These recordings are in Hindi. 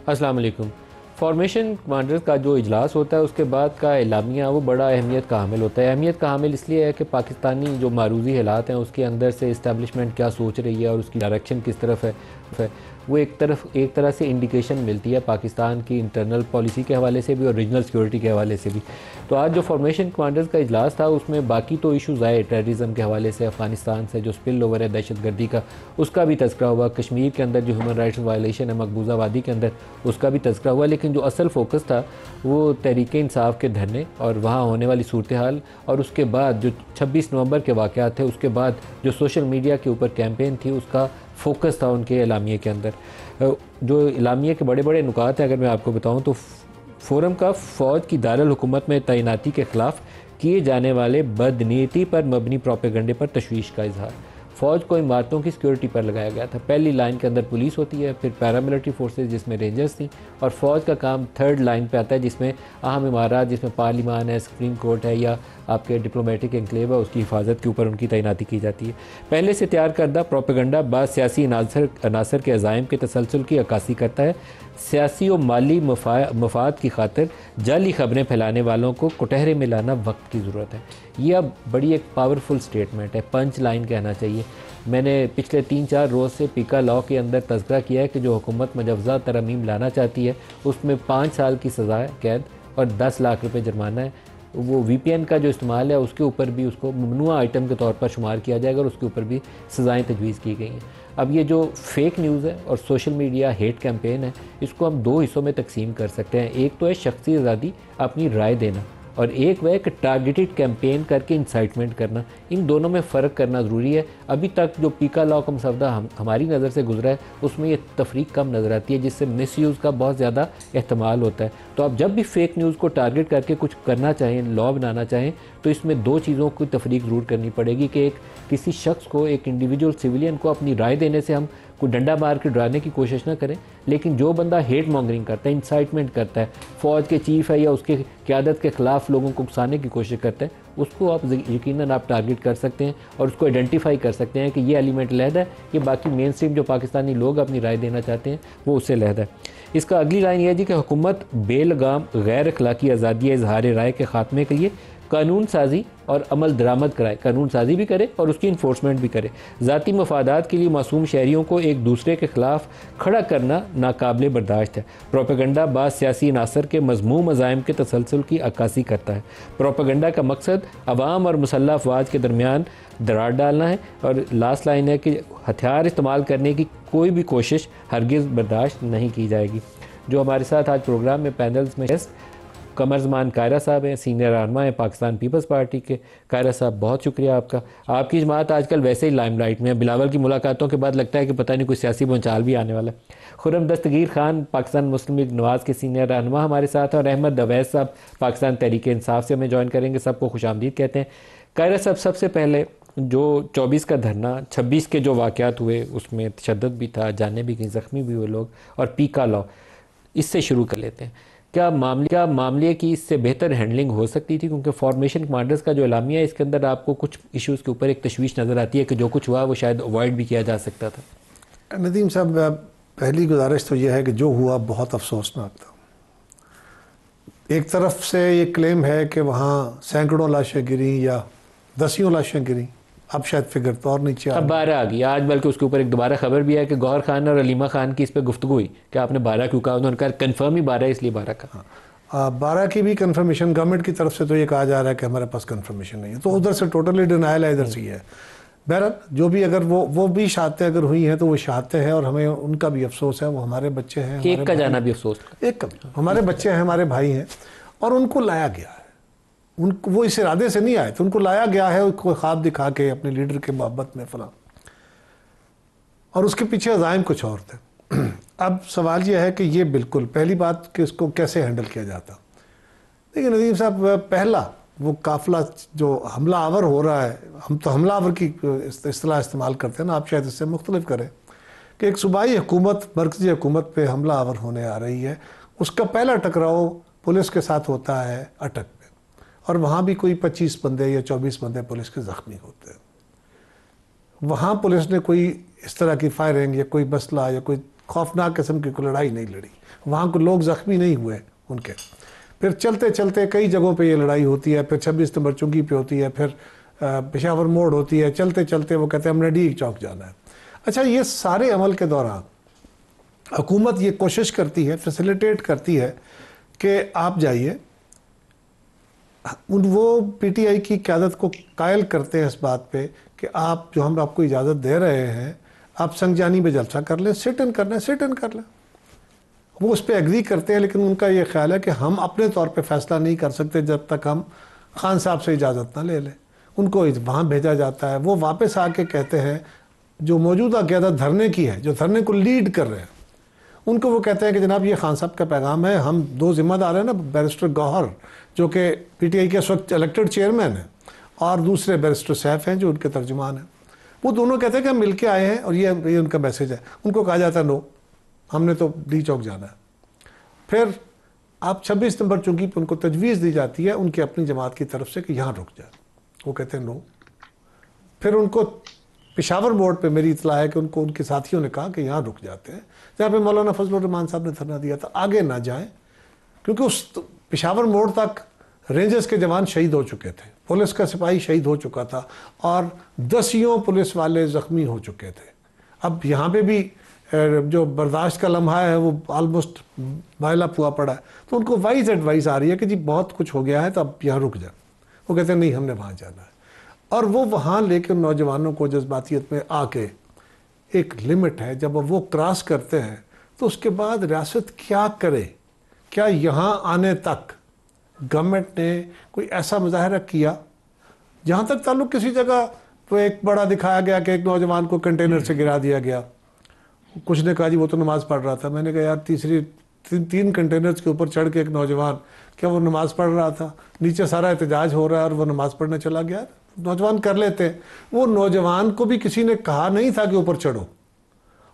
अस्सलाम वालेकुम। फॉर्मेशन कमांडर्स का जो इजलास होता है उसके बाद का एलामिया वो बड़ा अहमियत का हामिल होता है। अहमियत का हामिल इसलिए है कि पाकिस्तानी जो मारूजी हालात हैं उसके अंदर से इस्टेब्लिशमेंट क्या सोच रही है और उसकी डायरेक्शन किस तरफ है वो एक तरह से इंडिकेशन मिलती है पाकिस्तान की इंटरनल पॉलिसी के हवाले से भी और रीजनल सिक्योरिटी के हवाले से भी। तो आज जो फॉर्मेशन कमांडर्स का इजलास था उसमें बाकी तो इशूज़ आए, टेररिज्म के हवाले से, अफगानिस्तान से जो स्पिल ओवर है दहशत गर्दी का उसका भी तज़किरा हुआ, कश्मीर के अंदर जो ह्यूमन राइट्स वायलेशन है मकबूजा वादी के अंदर उसका भी तज़किरा हुआ। लेकिन जो असल फोकस था वो तहरीक इंसाफ के धरने और वहाँ होने वाली सूरत हाल और उसके बाद जो 26 नवंबर के वाक़यात थे उसके बाद जो सोशल मीडिया के ऊपर कैंपेन थी उसका फोकस था उनके एलामिये के अंदर। जो एलामिये के बड़े बड़े नुकात हैं अगर मैं आपको बताऊं तो फोरम का फ़ौज की दारुल हुकूमत में तैनाती के ख़िलाफ़ किए जाने वाले बदनीयती पर मबनी प्रोपेगंडे पर तशवीश का इजहार। फ़ौज को इमारतों की सिक्योरिटी पर लगाया गया था। पहली लाइन के अंदर पुलिस होती है, फिर पैरामिलिट्री फोर्सेस जिसमें रेंजर्स थी, और फ़ौज का काम थर्ड लाइन पे आता है जिसमें अहम इमारत जिसमें पार्लिमान है, सुप्रीम कोर्ट है या आपके डिप्लोमेटिक एनक्लेव है उसकी हिफाजत के ऊपर उनकी तैनाती की जाती है। पहले से तैयार करदा प्रोपेगंडा बाद सियासी अनासर के अज़ाइम के तसलसल की अक्कासी करता है। सियासी और माली मफाद की खातिर जाली ख़बरें फैलाने वालों को कुटहरे में लाना वक्त की ज़रूरत है। ये अब बड़ी एक पावरफुल स्टेटमेंट है, पंच लाइन कहना चाहिए। मैंने पिछले 3-4 रोज़ से पीका लॉ के अंदर तज़किरा किया है कि जो हुकूमत मुजव्वज़ा तरमीम लाना चाहती है उसमें 5 साल की सज़ा है कैद और 10 लाख रुपए जुर्माना है। वो VPN का जो इस्तेमाल है उसके ऊपर भी उसको ममनुआ आइटम के तौर पर शुमार किया जाएगा और उसके ऊपर भी सज़ाएँ तजवीज़ की गई हैं। अब ये जो फेक न्यूज़ है और सोशल मीडिया हेट कैंपेन है इसको हम 2 हिस्सों में तकसीम कर सकते हैं। एक तो है शख्सी आज़ादी, अपनी राय देना, और एक वह कि टारगेटेड कैंपेन करके इंसाइटमेंट करना। इन दोनों में फ़र्क करना ज़रूरी है। अभी तक जो पीका लॉ का मसवदा हमारी नज़र से गुजरा है उसमें ये तफरीक कम नज़र आती है जिससे मिसयूज़ का बहुत ज़्यादा एहतमाल होता है। तो आप जब भी फेक न्यूज़ को टारगेट करके कुछ करना चाहें, लॉ बनाना चाहें, तो इसमें 2 चीज़ों की तफरीक ज़रूर करनी पड़ेगी कि एक किसी शख्स को, एक इंडिविजुअल सिविलियन को अपनी राय देने से हम कोई डंडा मार के डराने की कोशिश ना करें, लेकिन जो बंदा हेट मॉन्गरिंग करता है, इंसाइटमेंट करता है, फ़ौज के चीफ है या उसके क़यादत के ख़िलाफ़ लोगों को उकसाने की कोशिश करता है, उसको आप यकीनन आप टारगेट कर सकते हैं और उसको आइडेंटिफाई कर सकते हैं कि ये एलिमेंट लहदा है, ये बाकी मेन स्ट्रीम जो पाकिस्तानी लोग अपनी राय देना चाहते हैं वो उससे लहदा है। इसका अगली लाइन यह है जी कि हुकूमत बेलगाम गैर अखलाकी आज़ादी इजहार राय के ख़ात्मे के लिए कानून साजी और अमल दरामद कराए, कानून साजी भी करे और उसकी इन्फोर्समेंट भी करे। ज़ाती मफादात के लिए मासूम शहरियों को एक दूसरे के ख़िलाफ़ खड़ा करना नाकाबिले बर्दाश्त है। प्रोपेगंडा बाज़ सियासी अनासर के मज़मूम अज़ाइम के तसलसल की अक्कासी करता है। प्रोपेगंडा का मकसद अवाम और मुसल्लह अफवाज के दरमियान दरार डालना है। और लास्ट लाइन है कि हथियार इस्तेमाल करने की कोई भी कोशिश हरगिज़ बर्दाश्त नहीं की जाएगी। जो हमारे साथ आज प्रोग्राम में पैनल्स में गेस्ट कमरजमान कायरा साहब हैं, सीनियर रहनुमा हैं पाकिस्तान पीपल्स पार्टी के। कायरा साहब बहुत शुक्रिया आपका। आपकी जमात आजकल वैसे ही लाइमलाइट में है। बिलावल की मुलाकातों के बाद लगता है कि पता नहीं कोई सियासी भूचाल भी आने वाला है। खुर्रम दस्तगीर खान पाकिस्तान मुस्लिम लीग नवाज़ के सीनियर रहनुमा हमारे साथ हैं और अहमद अवैस साहब पाकिस्तान तहरीक इंसाफ से हमें ज्वाइन करेंगे। सबको खुशामदीद कहते हैं। कायरा साहब, सबसे पहले जो 24 का धरना, 26 के जो वाक़यात हुए उसमें तशद्दुद भी था, जाने भी गई, ज़ख्मी भी हुए लोग, और पीका लॉ, इससे शुरू कर लेते हैं। क्या मामले की इससे बेहतर हैंडलिंग हो सकती थी? क्योंकि फॉर्मेशन कमांडर्स का जो एलामिया है इसके अंदर आपको कुछ इश्यूज़ के ऊपर एक तशवीश नज़र आती है कि जो कुछ हुआ वो शायद अवॉइड भी किया जा सकता था। नदीम साहब, पहली गुजारिश तो यह है कि जो हुआ बहुत अफसोसनाक था। एक तरफ से ये क्लेम है कि वहाँ सैकड़ों लाशें गिरी या दसियों लाशें गिरी, अब शायद फिगर तो और नीचे अब 12 आ गई आज, बल्कि उसके ऊपर एक दोबारा खबर भी है कि गौहर खान और अलीमा खान की इस पर गुफ्तगू हुई कि आपने 12 क्यों कहा। उन्होंने कहा कन्फर्म ही 12 है इसलिए 12 का। 12 की भी कंफर्मेशन गवर्नमेंट की तरफ से तो ये कहा जा रहा है कि हमारे पास कंफर्मेशन नहीं है, तो उधर से टोटली डिनायल है, इधर से ही है। बहरहाल जो भी अगर वो भी शहादतें अगर हुई हैं तो वो शहादतें हैं और हमें उनका भी अफसोस है। वो हमारे बच्चे हैं, एक का जाना भी अफसोस, एक का हमारे बच्चे हैं, हमारे भाई हैं, और उनको लाया गया है। उनको वो इस इरादे से नहीं आए, तो उनको लाया गया है कोई ख्वाब दिखा के अपने लीडर के मोहब्बत में फला, और उसके पीछे अज़ाइम कुछ और थे। अब सवाल यह है कि ये बिल्कुल पहली बात कि इसको कैसे हैंडल किया जाता। देखिए नदीम साहब, पहला वो काफ़िला जो हमला आवर हो रहा है, हम तो हमला आवर की इस्तेलाह इस्तेमाल करते हैं ना, आप शायद इससे मुख्तलिफ करें कि एक सूबाई हुकूमत मरकज़ी हुकूमत पे हमला आवर होने आ रही है। उसका पहला टकराव पुलिस के साथ होता है अटक में, और वहाँ भी कोई 25 बंदे या 24 बंदे पुलिस के ज़ख्मी होते हैं। वहाँ पुलिस ने कोई इस तरह की फायरिंग या कोई मसला या कोई खौफनाक किस्म की कोई लड़ाई नहीं लड़ी, वहाँ को लोग ज़ख्मी नहीं हुए उनके। फिर चलते चलते कई जगहों पे ये लड़ाई होती है, फिर 26 नंबर चुंगी पे होती है, फिर पेशावर मोड़ होती है, चलते चलते वो कहते हैं हमने डी चौक जाना है। अच्छा, ये सारे अमल के दौरान हुकूमत ये कोशिश करती है, फैसिलिटेट करती है कि आप जाइए, वो पीटीआई की क़यादत को कायल करते हैं इस बात पे कि आप जो हम आपको इजाज़त दे रहे हैं, आप संगजानी में जलसा कर लें, सिट इन करना है सिट इन कर लें। वो उस पर एग्री करते हैं, लेकिन उनका ये ख्याल है कि हम अपने तौर पे फ़ैसला नहीं कर सकते जब तक हम खान साहब से इजाज़त ना ले लें। उनको वहाँ भेजा जाता है, वो वापस आके कहते हैं, जो मौजूदा क़यादत धरने की है, जो धरने को लीड कर रहे हैं, उनको वो कहते हैं कि जनाब ये खान साहब का पैगाम है, हम दो ज़िम्मेदार हैं ना, बैरिस्टर गौहर जो कि पीटीआई के इस वक्त इलेक्टेड चेयरमैन हैं, और दूसरे बैरिस्टर सैफ हैं जो उनके तर्जुमान हैं, वो दोनों कहते हैं कि हम मिल के आए हैं और ये उनका मैसेज है। उनको कहा जाता है नो, हमने तो डी चौक जाना है। फिर आप 26 नंबर चौकी पर उनको तजवीज़ दी जाती है उनकी अपनी जमात की तरफ से कि यहाँ रुक जाए, वो कहते हैं नो। फिर उनको पेशावर बोर्ड पे मेरी इतला है कि उनको उनके साथियों ने कहा कि यहाँ रुक जाते हैं, जहाँ पे मौलाना फजलुर रहमान साहब ने धरना दिया था, आगे ना जाएं, क्योंकि उस पेशावर मोड़ तक रेंजर्स के जवान शहीद हो चुके थे, पुलिस का सिपाही शहीद हो चुका था और दसियों पुलिस वाले ज़ख्मी हो चुके थे। अब यहाँ पे भी जो बर्दाश्त का लम्हा है वो ऑलमोस्ट बायला पुआ पड़ा है, तो उनको वाइज एडवाइस आ रही है कि जी बहुत कुछ हो गया है तो अब यहाँ रुक जाए। वो कहते हैं नहीं, हमने वहाँ जाना है। और वो वहाँ लेकर नौजवानों को जज्बातियत में आके, एक लिमिट है जब वो क्रॉस करते हैं तो उसके बाद रियासत क्या करे। क्या यहाँ आने तक गवर्नमेंट ने कोई ऐसा मुजाहरा किया? जहाँ तक ताल्लुक किसी जगह तो एक बड़ा दिखाया गया कि एक नौजवान को कंटेनर से गिरा दिया गया, कुछ ने कहा जी वो तो नमाज़ पढ़ रहा था। मैंने कहा यार तीन कंटेनर्स के ऊपर चढ़ के एक नौजवान, क्या वो नमाज़ पढ़ रहा था? नीचे सारा एहतजाज हो रहा है और वो नमाज़ पढ़ने चला गया। नौजवान कर लेते। वो नौजवान को भी किसी ने कहा नहीं था कि ऊपर चढ़ो,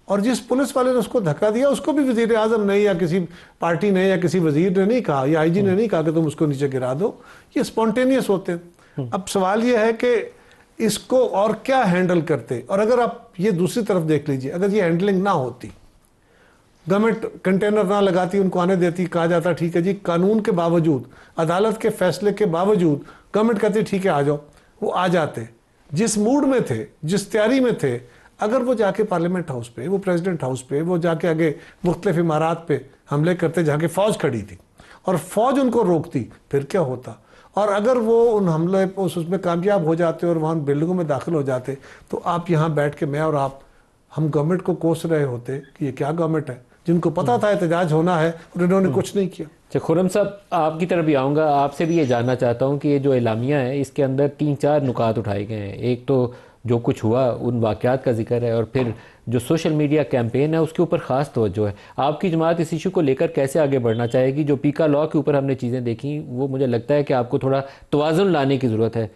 और जिस पुलिस वाले ने उसको धक्का दिया उसको भी वज़ीर आज़म ने या किसी पार्टी ने या किसी वज़ीर ने नहीं कहा या आईजी ने नहीं कहा कि तुम उसको नीचे गिरा दो। ये स्पॉन्टेनियस होते हैं। अब सवाल ये है कि इसको और क्या हैंडल करते। और अगर आप ये दूसरी तरफ देख लीजिए, अगर ये हैंडलिंग ना होती, गवर्नमेंट कंटेनर ना लगाती, उनको आने देती, कहा जाता ठीक है जी, कानून के बावजूद, अदालत के फैसले के बावजूद गवर्नमेंट कहती ठीक है आ जाओ, वो आ जाते। जिस मूड में थे, जिस तैयारी में थे, अगर वो जाके पार्लियामेंट हाउस पे, वो प्रेसिडेंट हाउस पे, वो जाके आगे मुख्तलिफ इमारात पे हमले करते जहाँ की फ़ौज खड़ी थी और फ़ौज उनको रोकती, फिर क्या होता। और अगर वो उन हमले उसमें कामयाब हो जाते और वहाँ बिल्डिंगों में दाखिल हो जाते, तो आप यहाँ बैठ के, मैं और आप, हम गवर्नमेंट को कोस रहे होते कि ये क्या गवर्नमेंट है, जिनको पता था एहतजाज होना है और इन्होंने कुछ नहीं किया। अच्छा खुर्रम साहब, आपकी तरफ भी आऊँगा, आपसे भी ये जानना चाहता हूँ कि ये जो एलामिया है इसके अंदर 3-4 नुकात उठाए गए हैं। एक तो जो कुछ हुआ उन वाक़यात का जिक्र है, और फिर जो सोशल मीडिया कैंपेन है उसके ऊपर ख़ास तवज्जो है। आपकी जमात इस इशू को लेकर कैसे आगे बढ़ना चाहेगी? जो पीका लॉ के ऊपर हमने चीज़ें देखी, वो मुझे लगता है कि आपको थोड़ा तवाज़ुन लाने की ज़रूरत है।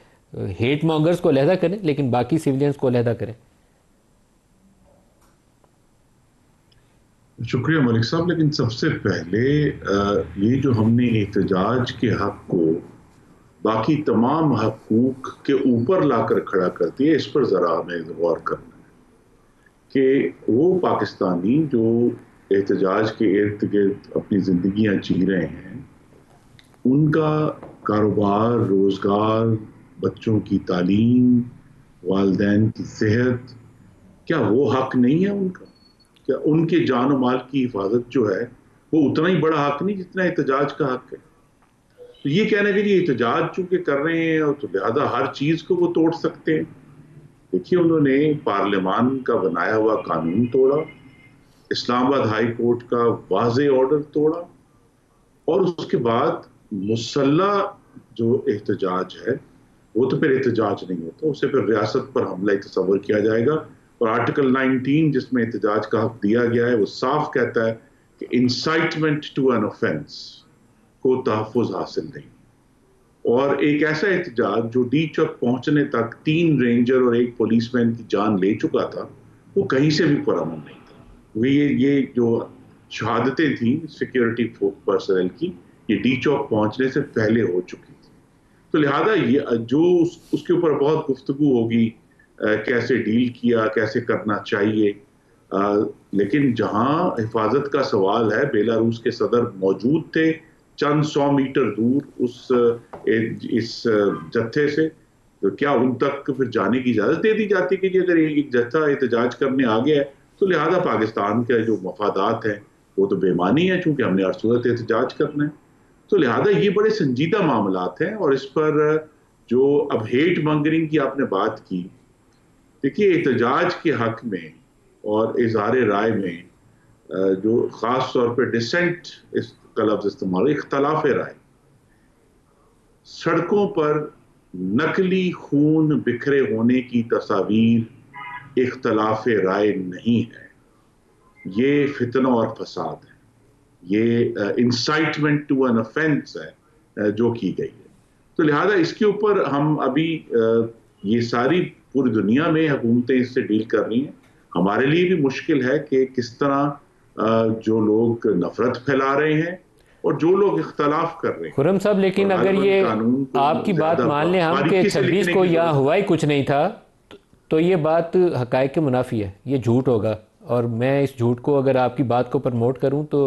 हेट मॉन्गर्स को अलहदा करें लेकिन बाकी सिविलियंस को अलहदा करें। शुक्रिया मलिक साहब, लेकिन सबसे पहले ये जो हमने एहतजाज के हक को बाकी तमाम हकूक के ऊपर लाकर खड़ा कर दिया, इस पर ज़रा हमें गौर करना है कि वो पाकिस्तानी जो एहतजाज के इर्द गिर्द अपनी ज़िंदगियाँ जी रहे हैं, उनका कारोबार, रोज़गार, बच्चों की तालीम, वालिदैन की सेहत, क्या वो हक नहीं है उनका? क्या उनके जान और माल की हिफाजत जो है वो उतना ही बड़ा हक नहीं जितना एहतजाज का हक है? तो ये कहने के लिए एहतजाज चूंकि कर रहे हैं और तो लिहाजा हर चीज को वो तोड़ सकते हैं। देखिए, उन्होंने पार्लियामान का बनाया हुआ कानून तोड़ा, इस्लामाबाद हाई कोर्ट का वाज़े ऑर्डर तोड़ा, और उसके बाद मुसल्ला जो एहतजाज है वो तो फिर एहतजाज नहीं होता, उसे फिर रियासत पर हमला ही तस्वर किया जाएगा। और आर्टिकल 19 जिसमें एहतजाज का हक दिया गया है वो साफ कहता है कि इंसाइटमेंट टू एन ऑफेंस को तहफ़्फ़ुज़ हासिल नहीं। और एक ऐसा एहतजाज जो डी चौक पहुंचने तक 3 रेंजर और 1 पुलिसमैन की जान ले चुका था, वो कहीं से भी पुरअमन नहीं था। ये जो शहादतें थी सिक्योरिटी पर्सनल की, ये डी चौक पहुंचने से पहले हो चुकी थी। तो लिहाजा ये जो उसके ऊपर बहुत गुफ्तगू होगी, कैसे डील किया, कैसे करना चाहिए, लेकिन जहां हिफाजत का सवाल है, बेलारूस के सदर मौजूद थे चंद 100 मीटर दूर इस जत्थे से, तो क्या उन तक फिर जाने की इजाजत दे दी जाती कि अगर एक जत्था एहतजाज करने आ गया है तो लिहाजा पाकिस्तान के जो मफादात हैं वो तो बेमानी है, चूंकि हमने हर सूरत एहतजाज करना है। तो लिहाजा ये बड़े संजीदा मामलात हैं। और इस पर जो अब हेट मंगरिंग की आपने बात की, देखिए एहतजाज के हक में और इजहार राय में जो ख़ास तौर पर डिसेंट का लफ्ज़ इस्तेमाल, इख्तलाफ राय, सड़कों पर नकली खून बिखरे होने की तस्वीर इख्तलाफ राय नहीं है, ये फितना और फसाद है, ये इंसाइटमेंट टू एन ऑफेंस है जो की गई है। तो लिहाजा इसके ऊपर हम अभी ये सारी पूरी दुनिया में हुकूमतें इससे डील कर रही हैं। हमारे लिए भी मुश्किल है कि किस तरह जो लोग नफरत फैला रहे हैं और जो लोग इख्तलाफ कर रहे हैं। खुर्रम साहब, लेकिन अगर ये आपकी बात मान लें हम कि 26 को यहाँ हुआ ही कुछ नहीं था, तो ये बात हकायक के मुनाफी है, ये झूठ होगा। और मैं इस झूठ को अगर आपकी बात को प्रमोट करूं तो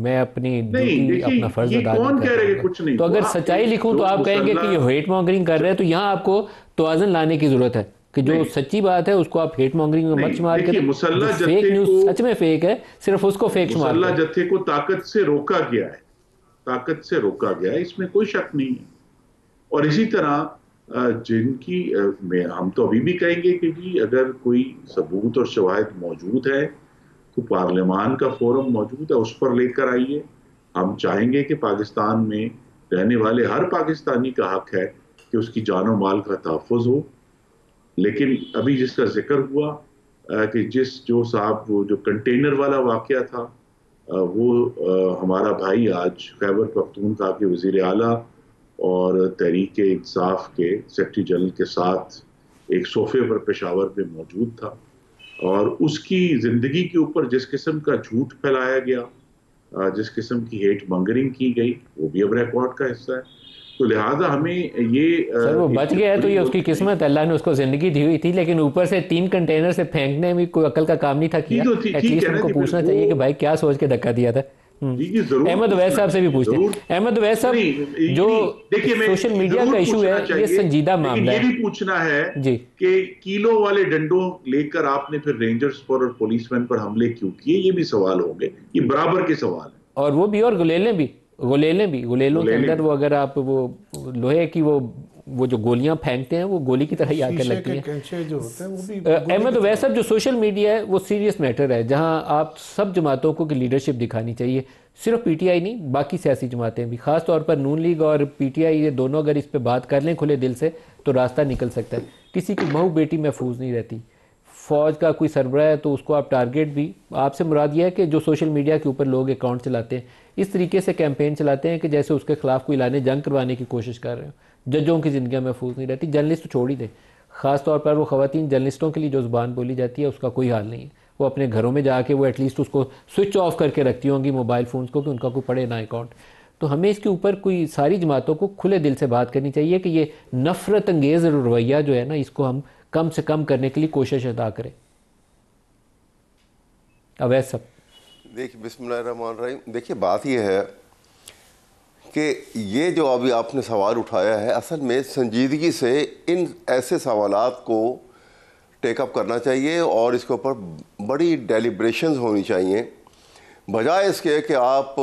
मैं अपनी ड्यूटी, अपना फर्ज अदा नहीं कर पाऊंगा। तो अगर सच्चाई लिखूं तो आप कहेंगे कि ये हेट मॉन्गरिंग कर रहे हैं। तो यहाँ आपको तोज़न लाने की जरूरत है कि जो सच्ची बात है उसको आप हेट मॉन्गरिंग में मत शुमार करें। फेक न्यूज़ सच में फेक है, सिर्फ उसको फेक शुमार करें। मुसल्लह जत्थे को ताकत से रोका गया है, ताकत से रोका गया है, इसमें कोई शक नहीं है। और इसी तरह जिनकी हम तो अभी भी कहेंगे कि जी अगर कोई सबूत और शवाहिद मौजूद है तो पार्लियामान का फोरम मौजूद है, उस पर लेकर आइए। हम चाहेंगे कि पाकिस्तान में रहने वाले हर पाकिस्तानी का हक है कि उसकी जानो माल का तहफ़्फ़ुज़ हो। लेकिन अभी जिसका जिक्र हुआ कि जो साहब वो जो कंटेनर वाला वाक़या था, वो हमारा भाई आज खैबर पख्तूनख्वा के वज़ीर आला और तहरीक इंसाफ के सेक्रेटरी जनरल के साथ एक सोफे पर पेशावर में मौजूद था, और उसकी ज़िंदगी के ऊपर जिस किस्म का झूठ फैलाया गया, जिस किस्म की हेट मंगरिंग की गई, वो भी अब रिकॉर्ड का हिस्सा है। तो लिहाजा हमें ये सर वो बच गया है तो ये उसकी किस्मत, अल्लाह ने उसको ज़िंदगी दी हुई थी, लेकिन ऊपर से 3 कंटेनर से फेंकने में कोई अकल का काम नहीं था किया। एटलीस्ट उनको पूछना चाहिए कि भाई क्या सोच के धक्का दिया था। अहमद उवैस साहब से भी पूछते हैं। अहमद उवैस साहब, जो सोशल मीडिया का इशू है ये संजीदा मामला है, ये भी पूछना है कि किलो वाले डंडों लेकर आपने फिर रेंजर्स पर और पुलिसमैन पर हमले क्यों किए, ये भी सवाल होंगे, ये बराबर के सवाल है। और वो भी, और गुलेलों के अंदर वो अगर आप वो लोहे की वो जो गोलियां फेंकते हैं वो गोली की तरह ही आकर लगती हैं जो होते हैं वो भी। अहमद उवैस साहब, जो सोशल मीडिया है वो सीरियस मैटर है, जहां आप सब जमातों को की लीडरशिप दिखानी चाहिए, सिर्फ पीटीआई नहीं बाकी सियासी जमातें भी, खास तौर पर नून लीग और पीटीआई, ये दोनों अगर इस पर बात कर लें खुले दिल से तो रास्ता निकल सकता है। किसी की बहू बेटी महफूज नहीं रहती। फौज का कोई सरबराह है तो उसको आप टारगेट भी, आपसे मुराद ये है कि जो सोशल मीडिया के ऊपर लोग अकाउंट चलाते हैं इस तरीके से कैंपेन चलाते हैं कि जैसे उसके खिलाफ कोई लाने जंग करवाने की कोशिश कर रहे हो। जजों की ज़िंदगियाँ महफूज नहीं रहती, जर्नलिस्ट छोड़ ही दें, ख़ास तौर पर वो ख़वातीन जर्नलिस्टों के लिए जो ज़ुबान बोली जाती है उसका कोई हाल नहीं है। वो अपने घरों में जाके वो एटलीस्ट उसको स्विच ऑफ करके रखती होंगी मोबाइल फ़ोन्स को कि उनका कोई पड़े ना अकाउंट। तो हमें इसके ऊपर कोई सारी जमातों को खुले दिल से बात करनी चाहिए कि ये नफ़रत अंगेज़ रवैया जो है ना, इसको हम कम से कम करने के लिए कोशिश अदा करें। अवैस सब देखिए, बिस्मिल्लाहिर्रहमानिर्रहीम, देखिए बात यह है कि ये जो अभी आपने सवाल उठाया है, असल में संजीदगी से इन ऐसे सवालात को टेकअप करना चाहिए और इसके ऊपर बड़ी डेलिब्रेशंस होनी चाहिए, बजाय इसके कि आप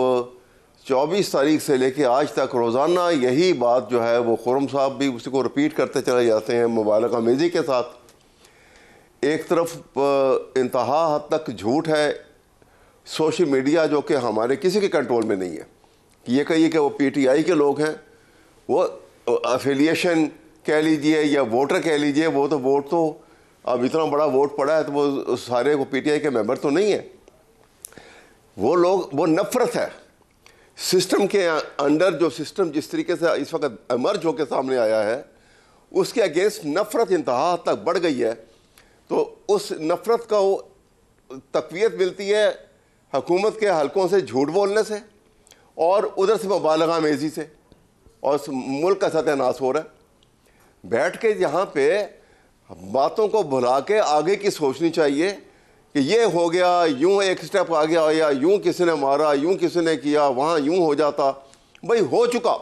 24 तारीख से लेके आज तक रोज़ाना यही बात जो है वो खुर्रम साहब भी उसको रिपीट करते चले जाते हैं मुबालगा आमेज़ी के साथ। एक तरफ इंतहा हद तक झूठ है सोशल मीडिया, जो कि हमारे किसी के कंट्रोल में नहीं है। ये कहिए कि वो पीटीआई के लोग हैं, वो एफिलिएशन कह लीजिए या वोटर कह लीजिए, वो तो वोट तो अब इतना बड़ा वोट पड़ा है तो वो सारे वो पीटीआई के मेंबर तो नहीं है। वो लोग, वो नफ़रत है सिस्टम के अंडर, जो सिस्टम जिस तरीके से इस वक्त एमर्ज होकर सामने आया है उसके अगेंस्ट नफ़रत इंतहा तक बढ़ गई है। तो उस नफ़रत का वो तक़वियत मिलती है हुकूमत के हलकों से झूठ बोलने से और उधर से मुबालगा आमेज़ी से, और मुल्क का सत्यानाश हो रहा है। बैठ के यहाँ पे बातों को भुला के आगे की सोचनी चाहिए कि ये हो गया, यूं एक स्टेप आ गया, या यूं किसी ने मारा, यूं किसी ने किया, वहाँ यूं हो जाता। भाई हो चुका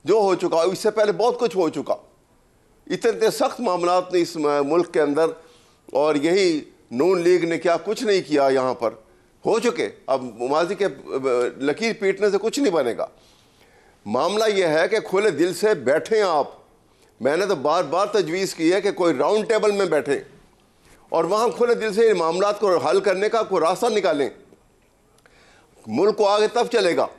जो हो चुका, इससे पहले बहुत कुछ हो चुका। इतने सख्त मामलात ने इस मुल्क के अंदर, और यही नून लीग ने क्या कुछ नहीं किया यहाँ पर, हो चुके। अब माजी के लकीर पीटने से कुछ नहीं बनेगा। मामला यह है कि खुले दिल से बैठें आप। मैंने तो बार बार तजवीज़ की है कि कोई राउंड टेबल में बैठें और वहाँ खुले दिल से इन मामलात को हल करने का कोई रास्ता निकालें। मुल्क को आगे तब चलेगा,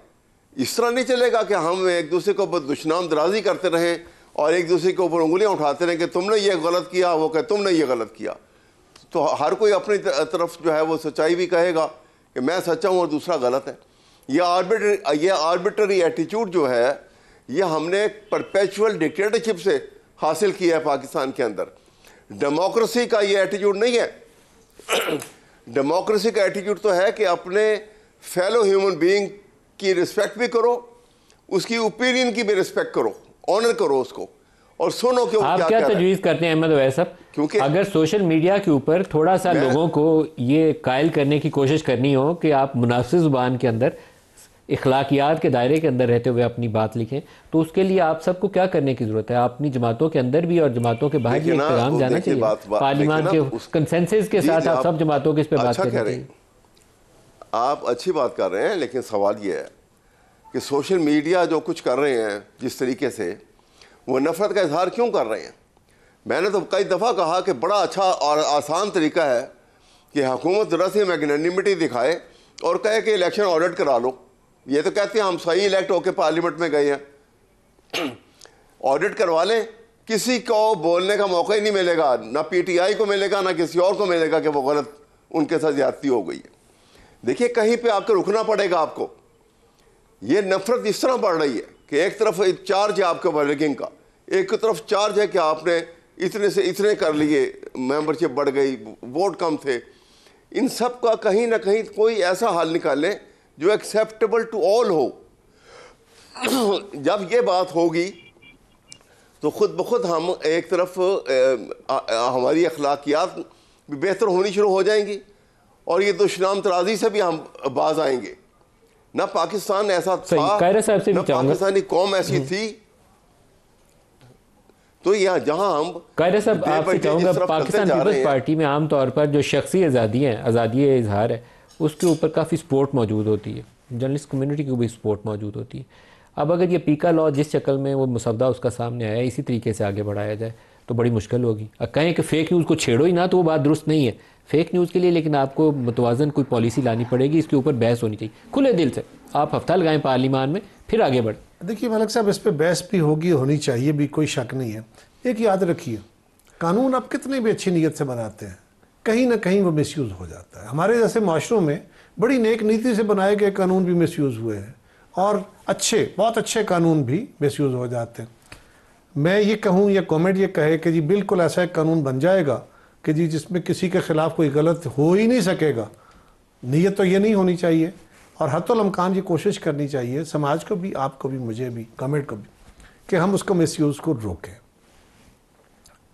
इस तरह नहीं चलेगा कि हम एक दूसरे को दुश्मन दराजी करते रहें और एक दूसरे के ऊपर उंगलियां उठाते रहें कि तुमने ये गलत किया, वो कहे तुमने ये गलत किया। तो हर कोई अपनी तरफ जो है वो सच्चाई भी कहेगा कि मैं सच्चा हूँ और दूसरा गलत है। ये आर्बिट्ररी एटीट्यूड जो है ये हमने परपेचुअल डिक्टेटरशिप से हासिल किया है पाकिस्तान के अंदर। डेमोक्रेसी का ये एटीट्यूड नहीं है। डेमोक्रेसी का एटीट्यूड तो है कि अपने फेलो ह्यूमन बीइंग की रिस्पेक्ट भी करो, उसकी ओपिनियन की भी रिस्पेक्ट करो, ऑनर करो उसको, और सुनो कि आप क्या तजवीज़ करते हैं अहमद अवैस साहब? क्योंकि अगर सोशल मीडिया के ऊपर थोड़ा सा लोगों को ये कायल करने की कोशिश करनी हो कि आप मुनासिब ज़ुबान के अंदर इखलाकियात के दायरे के अंदर रहते हुए अपनी बात लिखें, तो उसके लिए आप सबको क्या करने की ज़रूरत है? अपनी जमातों के अंदर भी और जमातों के बाहर भी एक पैगाम जाना चाहिए। पार्लियामान के कंसेंसस के साथ आप सब जमातों की इस पर बात कर रहे हैं। आप अच्छी बात कर रहे हैं, लेकिन सवाल ये है कि सोशल मीडिया जो कुछ कर रहे हैं जिस तरीके से, वो नफरत का इजहार क्यों कर रहे हैं? मैंने तो कई दफ़ा कहा कि बड़ा अच्छा और आसान तरीका है कि हुकूमत रस्मी मैग्नेनिमिटी दिखाए और कहे कि इलेक्शन ऑडिट करा लो। ये तो कहते हैं हम सही इलेक्ट होकर पार्लियामेंट में गए हैं। ऑडिट करवा लें, किसी को बोलने का मौका ही नहीं मिलेगा, ना पीटीआई को मिलेगा ना किसी और को मिलेगा कि वो गलत उनके साथ ज्यादती हो गई है। देखिए कहीं पे आपको रुकना पड़ेगा आपको। ये नफरत इस तरह बढ़ रही है कि एक तरफ चार्ज है आपके ऊपर रैगिंग का, एक तरफ चार्ज है कि आपने इतने से इतने कर लिए, मेंबरशिप बढ़ गई, वोट कम थे। इन सब का कहीं ना कहीं कोई ऐसा हल निकालें जो एक्सेप्टेबल टू ऑल हो। जब ये बात होगी तो खुद ब खुद हम एक तरफ हमारी अखलाकियात भी बेहतर होनी शुरू हो जाएंगी और ये दुश्मन तराजी से भी हम बाज आएंगे। ना पाकिस्तान ऐसा था, ना पाकिस्तानी कौम ऐसी थी। तो यहाँ जहाँ हम कायरा साहब आपसे चाहूँगा, पाकिस्तान पीपल्स पार्टी में आमतौर पर जो शख्सी आज़ादी इजहार है उसके ऊपर काफ़ी सपोर्ट मौजूद होती है, जर्नलिस्ट कम्युनिटी की भी सपोर्ट मौजूद होती है। अब अगर ये पीका लॉ जिस शक्ल में वो मुसवदा उसका सामने आया इसी तरीके से आगे बढ़ाया जाए तो बड़ी मुश्किल होगी। अब कहें कि फ़ेक न्यूज़ को छेड़ो ही ना तो वो बात दुरुस्त नहीं है फ़ेक न्यूज़ के लिए, लेकिन आपको मुतवाज़न कोई पॉलिसी लानी पड़ेगी, इसके ऊपर बहस होनी चाहिए खुले दिल से। आप हफ्ता लगाएं पार्लियामान में, फिर आगे बढ़ें। देखिए मलिक साहब, इस पर बहस भी होगी, होनी चाहिए भी, कोई शक नहीं है। एक याद रखिए, कानून आप कितनी भी अच्छी नीयत से बनाते हैं, कहीं ना कहीं वो मिसयूज़ हो जाता है। हमारे जैसे माशरों में बड़ी नेक नीति से बनाए गए कानून भी मिसयूज़ हुए हैं और बहुत अच्छे कानून भी मिसयूज़ हो जाते हैं। मैं ये कहूँ या कमेंट ये कहे कि जी बिल्कुल ऐसा एक कानून बन जाएगा कि जी जिसमें किसी के ख़िलाफ़ कोई गलत हो ही नहीं सकेगा, नीयत तो ये नहीं होनी चाहिए। और हत्तुल इम्कान ये कोशिश करनी चाहिए समाज को भी, आपको भी, मुझे भी, गवर्नमेंट को भी, कि हम उसको मिसयूज़ को रोकें।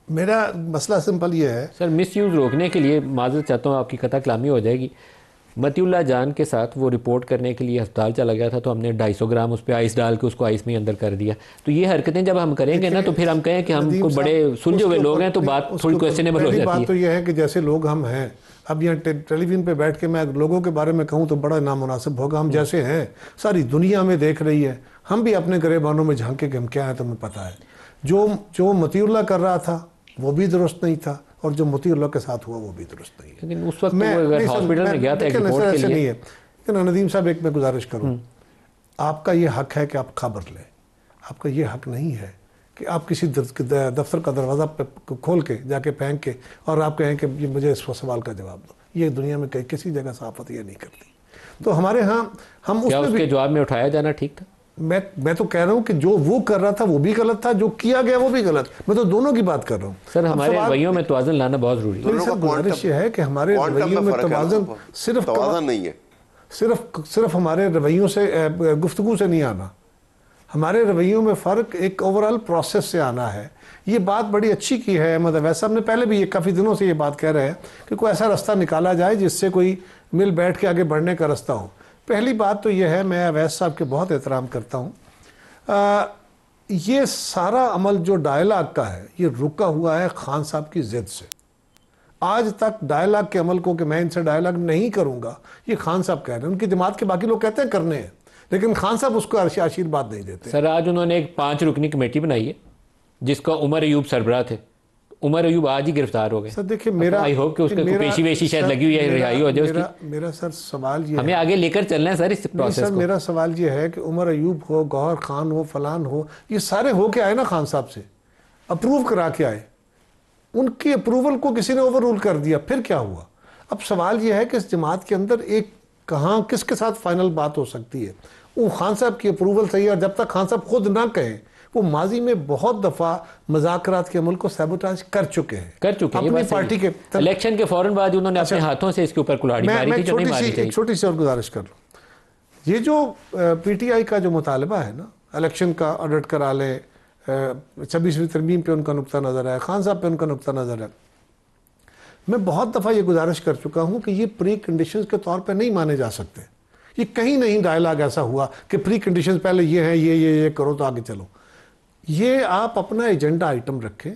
मेरा मसला सिंपल ये है सर, मिसयूज़ रोकने के लिए माज़रत चाहता हूँ, आपकी कथा कलामी हो जाएगी। मतीउल्लाह जान के साथ वो रिपोर्ट करने के लिए अस्पताल चला गया था तो हमने 250 ग्राम उस पर आइस डाल के उसको आइस में अंदर कर दिया। तो ये हरकतें जब हम करेंगे ना तो फिर हम कहें कि हम कोई बड़े सुलझे हुए लोग हैं तो बात थोड़ी क्वेश्चनेबल हो जाती है। बात तो यह है कि जैसे लोग हम हैं, अब यहाँ टेलीविजन पे बैठ के मैं लोगों के बारे में कहूँ तो बड़ा नामुनासिब होगा। हम जैसे हैं सारी दुनिया में देख रही है, हम भी अपने गरेबानों में झांके कि हम क्या है, तुम्हें पता है। जो मतीउल्लाह कर रहा था वो भी दुरुस्त नहीं था और जो मतीउल्लाह के साथ हुआ वो भी दुरुस्त नहीं है। लेकिन उस वक्त मैं अगर हॉस्पिटल में गया था एक रिपोर्ट के लिए, नहीं है। लेकिन नदीम साहब, एक मैं गुजारिश करूं, आपका ये हक है कि आप खबर लें, आपका ये हक नहीं है कि आप किसी दफ्तर का दरवाज़ा खोल के जाके फेंक के और आप कहें कि ये मुझे इस सवाल का जवाब दो। ये दुनिया में कहीं किसी जगह सहाफ़त ये नहीं करती। तो हमारे यहाँ हम उसके जवाब में उठाया जाना ठीक था। मैं तो कह रहा हूँ कि जो वो कर रहा था वो भी गलत था, जो किया गया वो भी गलत। मैं तो दोनों की बात कर रहा हूँ। सर, हमारे रवैयों में तवाज़ुन लाना बहुत ज़रूरी है। गुजारिश ये है कि हमारे रवैयों में तवाज़ुन सिर्फ नहीं है, सिर्फ हमारे रवैयों से, गुफ्तगू से नहीं आना। हमारे रवैयों में फ़र्क एक ओवरऑल प्रोसेस से आना है। ये बात बड़ी अच्छी की है अहमद अवैस साहब ने, पहले भी ये काफ़ी दिनों से ये बात कह रहे हैं कि कोई ऐसा रास्ता निकाला जाए जिससे कोई मिल बैठ के आगे बढ़ने का रास्ता हो। पहली बात तो ये है, मैं अवैस साहब के बहुत एहतराम करता हूँ। ये सारा अमल जो डायलॉग का है ये रुका हुआ है खान साहब की जिद से। आज तक डायलॉग के अमल को कि मैं इनसे डायलॉग नहीं करूँगा, ये खान साहब कह रहे हैं। उनकी जमात के बाकी लोग कहते हैं करने हैं, लेकिन खान साहब उसको आशीर्वाद नहीं देते। सर आज उन्होंने एक 5 रुकनी कमेटी बनाई है जिसका उमर अयूब सरबराह थे। उमर अयूब आज ही गिरफ्तार हो गए। सर देखिए, मेरा आई होप कि उसका पेशी वेशी शायद लगी हुई है, रिहाई हो जाए उसकी। मेरा सर सवाल ये हमें आगे लेकर चलना है सर इस प्रोसेस सर को। मेरा सवाल ये है कि उमर अयूब हो, गौहर खान हो, फलान हो, ये सारे हो के आए ना खान साहब से, अप्रूव करा के आए। उनकी अप्रूवल को किसी ने ओवर रूल कर दिया, फिर क्या हुआ? अब सवाल ये है कि इस जमात के अंदर एक कहाँ किसके साथ फाइनल बात हो सकती है? वो खान साहब की अप्रूवल सही है, और जब तक खान साहब खुद ना कहें, वो माजी में बहुत दफ़ा मुज़ाकरात के अमल को सैबोटाज कर चुके हैं अपनी पार्टी के। इलेक्शन के फौरन बाद उन्होंने अपने हाथों से इसके ऊपर कुल्हाड़ी मारी थी, जो नहीं मारनी चाहिए। छोटी सी और गुजारिश कर लूँ, ये जो पीटीआई का जो मुतालबा है ना, इलेक्शन का ऑडिट करा ले, 26वीं तरमीम पे उनका नुक्ता नज़र है, खान साहब पे उनका नुक्ता नज़र है। मैं बहुत दफ़ा ये गुजारिश कर चुका हूँ कि ये प्री कंडीशंस के तौर पे नहीं माने जा सकते। ये कहीं नहीं डायलॉग ऐसा हुआ कि प्री कंडीशंस पहले ये है, ये करो तो आगे चलो। ये आप अपना एजेंडा आइटम रखें,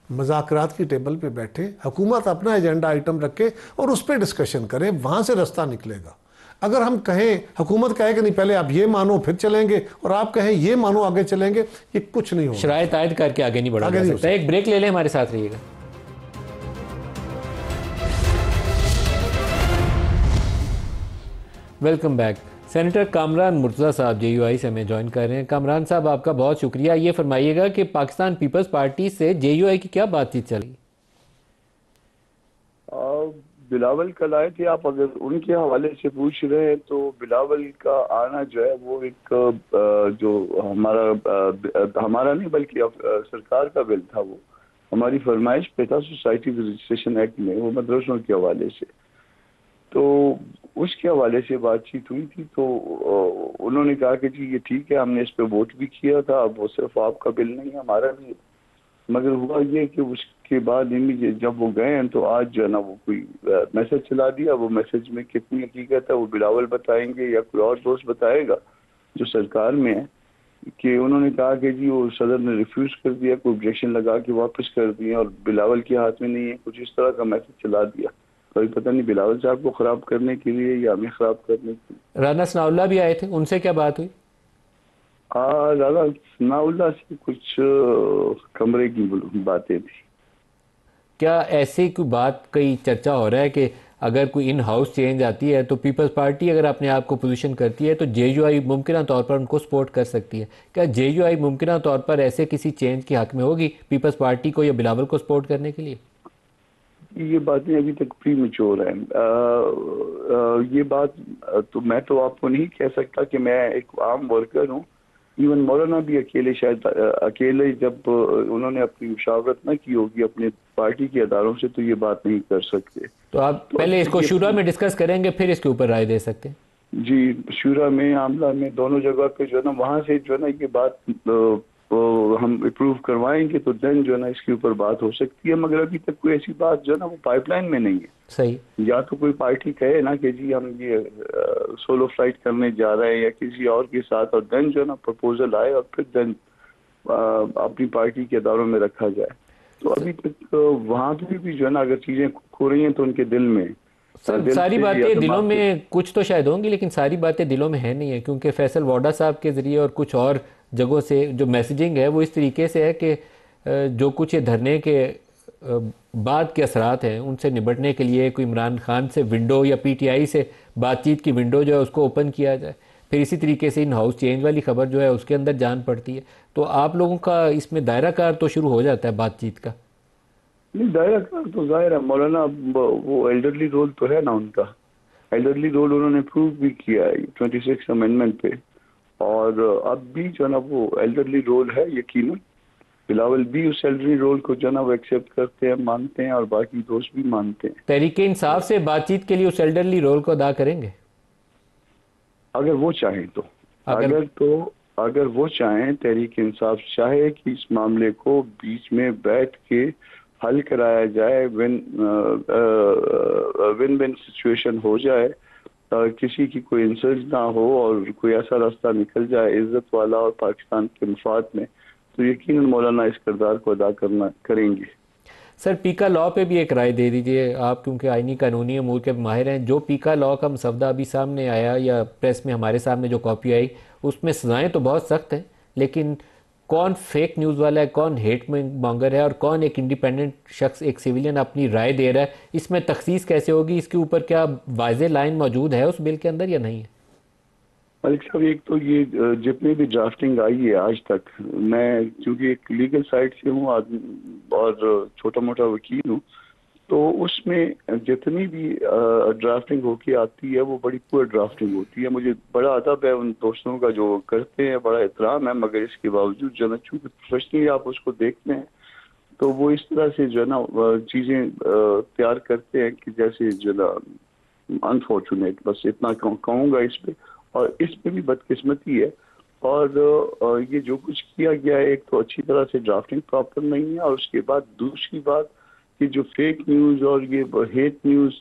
मुज़ाकरात की टेबल पे बैठे, हुकूमत अपना एजेंडा आइटम रखे और उस पर डिस्कशन करें, वहाँ से रास्ता निकलेगा। अगर हम कहें, हुकूमत कहे कि नहीं पहले आप ये मानो फिर चलेंगे, और आप कहें ये मानो आगे चलेंगे, ये कुछ नहीं होगा। शराइत आयद करके आगे नहीं बढ़ा जा सकता। एक ब्रेक ले लें, हमारे साथ रहिएगा। Welcome back. Senator Kamran Murtaza साहब JUI से हमें ज्वाइन कर रहे हैं। कामरान साहब आपका बहुत शुक्रिया। ये फरमाइएगा कि पाकिस्तान पीपल्स पार्टी से JUI की क्या बातचीत चली? बिलावल कल आए थे। आप अगर उनके हवाले से पूछ रहे हैं तो बिलावल का आना जो है वो एक जो हमारा नहीं बल्कि सरकार का बिल था, वो हमारी फरमाइश पे था सोसाइटी रजिस्ट्रेशन एक्ट में, वो मदरसों के हवाले से। तो उसके हवाले से बातचीत हुई थी। तो उन्होंने कहा कि जी ये ठीक है, हमने इस पे वोट भी किया था, अब वो सिर्फ आपका बिल नहीं है हमारा भी है। मगर हुआ ये कि उसके बाद जब वो गए हैं तो आज जो है ना वो कोई मैसेज चला दिया। वो मैसेज में कितनी हकीकत है वो बिलावल बताएंगे या कोई और दोस्त बताएगा जो सरकार में है, कि उन्होंने कहा कि जी वो सदर ने रिफ्यूज कर दिया, कोई ऑब्जेक्शन लगा के वापस कर दिए और बिलावल के हाथ में नहीं है, कुछ इस तरह का मैसेज चला दिया। कोई पता नहीं बिलावल साहब को खराब करने के लिए या हमें खराब करने के लिए। राना सनाउल्लाह भी आए थे, उनसे क्या बात हुई? राना सनाउल्लाह से कुछ कमरे की बातें थी। क्या ऐसी कोई बात, कई चर्चा हो रहा है कि अगर कोई इन हाउस चेंज आती है तो पीपल्स पार्टी अगर अपने आप को पोजीशन करती है तो JUI मुमकिन तौर पर उनको सपोर्ट कर सकती है। क्या JUI मुमकिन तौर पर ऐसे किसी चेंज के हक में होगी पीपल्स पार्टी को या बिलावल को सपोर्ट करने के लिए? ये बातें अभी तक प्री मैच्योर हैं। ये बात तो मैं तो आपको नहीं कह सकता कि मैं एक आम वर्कर हूँ। इवन मौलाना भी अकेले शायद अकेले जब उन्होंने अपनी मुशावरत न की होगी अपने पार्टी के अदारों से तो ये बात नहीं कर सकते। तो आप पहले इसको शुरा में डिस्कस करेंगे फिर इसके ऊपर राय दे सकते हैं? जी, शुरा में, आमला में, दोनों जगह पे जो है ना वहाँ से जो है ना ये बात हम अप्रूव करवाएंगे तो देन जो है ना इसके ऊपर बात हो सकती है। मगर अभी तक कोई ऐसी बात जो है ना वो पाइपलाइन में नहीं है। सही। या तो कोई पार्टी कहे ना कि जी हम ये सोलो फ्लाइट करने जा रहे हैं या किसी और के साथ, और देन जो है ना प्रपोजल आए और फिर देन अपनी पार्टी के अदारों में रखा जाए। तो अभी तक वहाँ पे भी जो है ना अगर चीजें खो रही हैं तो उनके दिल में सारी बातें दिलों में कुछ तो शायद होंगी, लेकिन सारी बातें दिलों में है नहीं है, क्योंकि फैसल वाडा साहब के ज़रिए और कुछ और जगहों से जो मैसेजिंग है वो इस तरीके से है कि जो कुछ ये धरने के बाद के असरात हैं उनसे निपटने के लिए कोई इमरान खान से विंडो या PTI से बातचीत की विंडो जो है उसको ओपन किया जाए। फिर इसी तरीके से इन हाउस चेंज वाली खबर जो है उसके अंदर जान पड़ती है। तो आप लोगों का इसमें दायरा कार तो शुरू हो जाता है बातचीत का। नहीं, दायरा कार तो जाहिर है मौलाना, वो एल्डरली रोल तो है ना उनका। एल्डरली रोल उन्होंने प्रूव भी किया है 26 अमेंडमेंट पे, और अब भी जो ना वो एल्डरली रोल है। यकीनन बिलावल भी उस एल्डरली रोल को जो ना वो एक्सेप्ट करते हैं, मानते हैं, और बाकी दोस्त भी मानते हैं। तहरीके इंसाफ से बातचीत के लिए उस एल्डरली रोल को अदा करेंगे अगर वो चाहें तो। अगर तो अगर वो चाहें, तहरीक इंसाफ चाहे कि इस मामले को बीच में बैठ के हल कराया जाए, विन विन सिचुएशन हो जाए, किसी की कोई इंसल्ट ना हो और कोई ऐसा रास्ता निकल जाए इज्जत वाला और पाकिस्तान के मफाद में, तो यकीनन मौलाना इस किरदार को अदा करेंगे। सर, पीका लॉ पे भी एक राय दे दीजिए आप, क्योंकि आईनी कानूनी अमूर के माहिर हैं। जो पीका लॉ का मसवदा अभी सामने आया या प्रेस में हमारे सामने जो कॉपी आई, उसमें सजाएं तो बहुत सख्त हैं, लेकिन कौन फेक न्यूज़ वाला है, कौन हेट मॉन्गर है और कौन एक इंडिपेंडेंट शख्स, एक सिविलियन अपनी राय दे रहा है, इसमें तखसीस कैसे होगी? इसके ऊपर क्या वाज़ेह लाइन मौजूद है उस बिल के अंदर या नहीं है? मलिक साहब, एक तो ये जितनी भी ड्राफ्टिंग आई है आज तक, मैं क्योंकि एक लीगल साइड से हूँ और छोटा मोटा वकील हूँ, तो उसमें जितनी भी ड्राफ्टिंग होके आती है वो बड़ी पुअर ड्राफ्टिंग होती है। मुझे बड़ा अदब है उन दोस्तों का जो करते हैं, बड़ा एहतराम है, मगर इसके बावजूद जो है चूँकि प्रोफेशनली आप उसको देखते हैं तो वो इस तरह से जो है ना चीज़ें तैयार करते हैं कि जैसे जो है ना अनफॉर्चुनेट, बस इतना कहूँगा इस पर। और इस पे भी बदकिस्मती है, और ये जो कुछ किया गया है, एक तो अच्छी तरह से ड्राफ्टिंग प्रॉपर नहीं है, और उसके बाद दूसरी बात कि जो फेक न्यूज़ और ये हेट न्यूज़,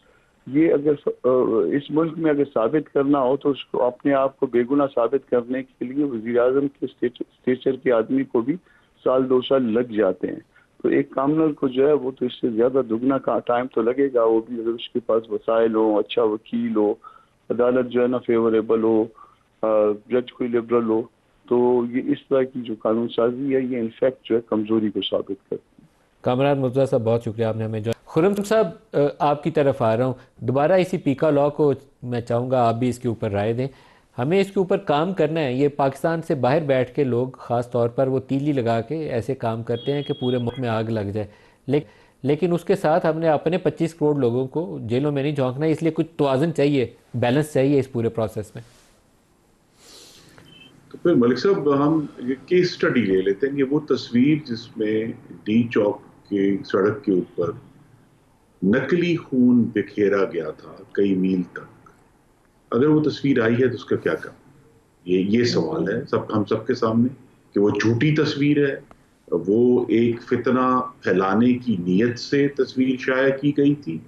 ये अगर इस मुल्क में अगर साबित करना हो तो उसको अपने आप को बेगुनाह साबित करने के लिए वज़ीर आज़म के स्टेचर के आदमी को भी 1-2 साल लग जाते हैं। तो एक कामनर को जो है वो तो इससे ज़्यादा दुगना का टाइम तो लगेगा, वो भी अगर उसके पास वसाइल हो, अच्छा वकील हो, अदालत जो है ना फेवरेबल हो, जज कोई लिबरल हो, तो ये इस तरह की जो कानून साजी है ये इनफैक्ट जो है कमज़ोरी को साबित करती है। कामरान मुर्तज़ा साहब, बहुत शुक्रिया आपने हमें जो। खुर्रम साहब, आपकी तरफ आ रहा हूँ दोबारा। इसी पीका लॉ को मैं चाहूँगा आप भी इसके ऊपर राय दें। हमें इसके ऊपर काम करना है। ये पाकिस्तान से बाहर बैठ के लोग ख़ास तौर पर वो तीली लगा के ऐसे काम करते हैं कि पूरे मुल्क में आग लग जाए, लेकिन उसके साथ हमने अपने 25 करोड़ लोगों को जेलों में नहीं झोंकना, इसलिए कुछ तवाज़ुन चाहिए, बैलेंस चाहिए इस पूरे प्रोसेस में। तो फिर मलिक साहब, हम ये केस स्टडी ले लेते हैं कि वो तस्वीर जिसमें डी चौक के सड़क के ऊपर नकली खून बिखेरा गया था कई मील तक, अगर वो तस्वीर आई है तो उसका क्या काम? ये सवाल है हम सबके सामने कि वो झूठी तस्वीर है, वो एक फितना फैलाने की नीयत से तस्वीर शाया की गई थी,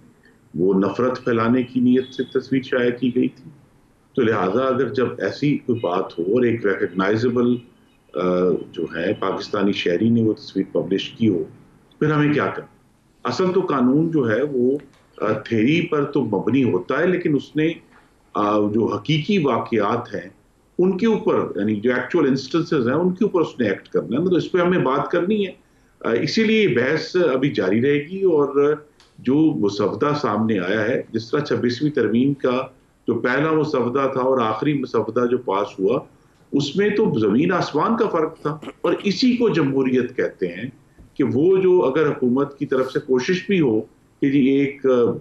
वो नफरत फैलाने की नीयत से तस्वीर शाया की गई थी। तो लिहाजा अगर जब ऐसी कोई बात हो और एक रिकग्नाइजेबल जो है पाकिस्तानी शहरी ने वो तस्वीर पब्लिश की हो, फिर हमें क्या करना? असल तो कानून जो है वो थ्योरी पर तो मबनी होता है, लेकिन उसने जो हकीकी वाकयात हैं उनके ऊपर, यानी जो एक्चुअल इंस्टेंसेस हैं उनके ऊपर उसने एक्ट करना है ना, तो इस पर हमें बात करनी है। इसीलिए बहस अभी जारी रहेगी। और जो मुसवदा सामने आया है, जिस तरह 26वीं तरमीम का जो पहला मुसवदा था और आखिरी मुसवदा जो पास हुआ, उसमें तो जमीन आसमान का फर्क था। और इसी को जमहूरियत कहते हैं कि वो जो अगर हुकूमत की तरफ से कोशिश भी हो कि जी एक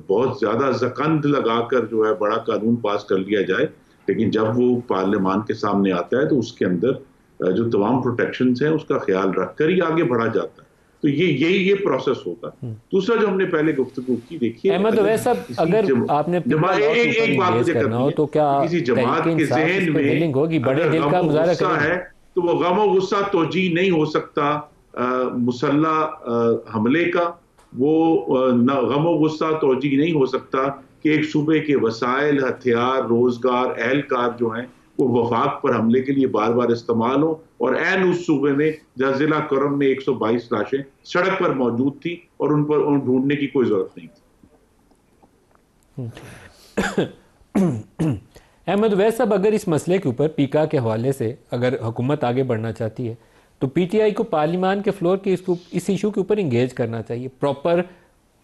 बहुत ज्यादा जकंद लगाकर जो है बड़ा कानून पास कर लिया जाए, लेकिन जब वो पार्लियामान के सामने आता है तो उसके अंदर जो तमाम प्रोटेक्शंस हैं उसका ख्याल रखकर ही आगे बढ़ा जाता है। तो ये प्रोसेस होगा। दूसरा जो हमने पहले गुफ्तगू की, देखिए अहमद अवैस साहब, अगर आपने एक बात मुझे करनी है, तो क्या किसी जमात के ज़हन में होगी बड़े दिल का मुजाहरा है तो वो गम और गुस्सा तोजी नहीं हो सकता मुसल्लह हमले का, वो गम और गुस्सा तोजी नहीं हो सकता कि एक सूबे के वसाइल, हथियार, रोजगार, एहलकार जो हैं वो वफाक पर हमले के लिए बार बार इस्तेमाल हो। और ऐन उस सूबे में जहाँ जिला करम में 122 लाशें सड़क पर मौजूद थी और उन पर ढूंढने की कोई जरूरत नहीं थी। अहमद वैस साहब, अगर इस मसले के ऊपर पीका के हवाले से अगर हुकूमत आगे बढ़ना चाहती है तो पीटीआई को पार्लियामान के फ्लोर के इस इशू के ऊपर इंगेज करना चाहिए, प्रॉपर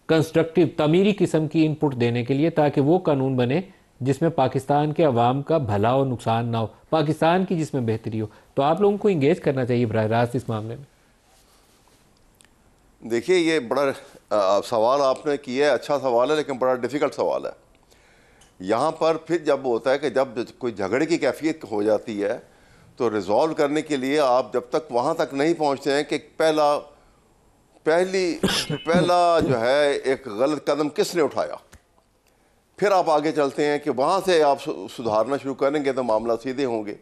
कंस्ट्रक्टिव तमीरी किस्म की इनपुट देने के लिए, ताकि वो कानून बने जिसमें पाकिस्तान के अवाम का भला और नुकसान ना हो, पाकिस्तान की जिसमें बेहतरी हो। तो आप लोगों को इंगेज करना चाहिए बराह रास्त इस मामले में। देखिए, ये बड़ा सवाल आपने किया है, अच्छा सवाल है, लेकिन बड़ा डिफ़िकल्ट सवाल है। यहाँ पर फिर जब होता है कि जब कोई झगड़े की कैफियत हो जाती है तो रिजॉल्व करने के लिए आप जब तक वहाँ तक नहीं पहुँचते हैं कि पहला जो है एक गलत कदम किसने उठाया, फिर आप आगे चलते हैं कि वहाँ से आप सुधारना शुरू करेंगे तो मामला सीधे होंगे।